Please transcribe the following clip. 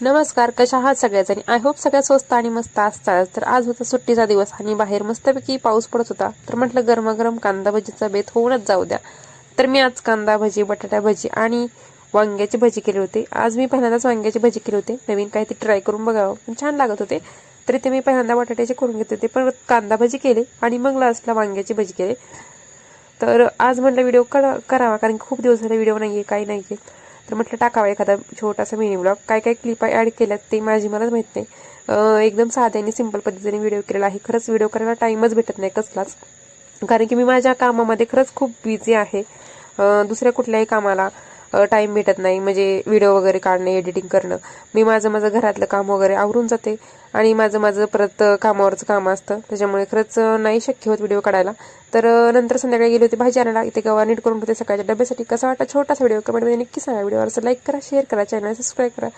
नमस्कार, कशा आहात सगळ्याजणी? आय होप सगळ्या स्वस्त आणि मस्त असतात. तर आज होता सुट्टीचा दिवस आणि बाहेर मस्तपैकी पाऊस पडत होता. तर म्हटलं गरमागरम कांदा भजीचा बेत होऊनच जाऊ द्या. तर मी आज कांदा भजी, बटाटा भजी आणि वांग्याची भजी केली होती. आज मी पहिल्यांदाच वांग्याची भजी केली होती. नवीन काहीतरी ट्राय करून बघावं, पण छान लागत होते. तरी ते मी पहिल्यांदा बटाट्याचे करून घेत होते, पण कांदा भजी केली आणि मग लास्टला वांग्याची भजी केली. तर आज म्हटलं व्हिडिओ करावा, कारण खूप दिवस झाले व्हिडिओ नाही आहे, काही नाही आहे. तर म्हटलं टाकावा एखादा छोटासा मिनी ब्लॉग. काय काय क्लिप ॲड केल्यात ते माझी मलाच माहीत नाही. एकदम साध्या आणि सिंपल पद्धतीने व्हिडिओ केलेला आहे. खरंच व्हिडिओ करायला टाईमच भेटत नाही कसलाच, कारण की मी माझ्या कामामध्ये खरंच खूप बिझी आहे. दुसऱ्या कुठल्याही कामाला टाईम भेटत नाही, म्हणजे व्हिडिओ वगैरे काढणे, एडिटिंग करणं. मी माझं घरातलं काम वगैरे आवरून जाते आणि माझं परत कामावरचं काम असतं, त्याच्यामुळे खरंच नाही शक्य होत व्हिडिओ काढायला. तर नंतर संध्याकाळी गेली होती भाजी आणायला. इथे गवार नीट करून होते सकाळच्या डब्यासाठी. कसा वाटला छोटासा व्हिडिओ कमेंटमध्ये नक्की सांगा. व्हिडिओवर लाईक करा, शेअर करा, चॅनल सबस्क्राईब करा.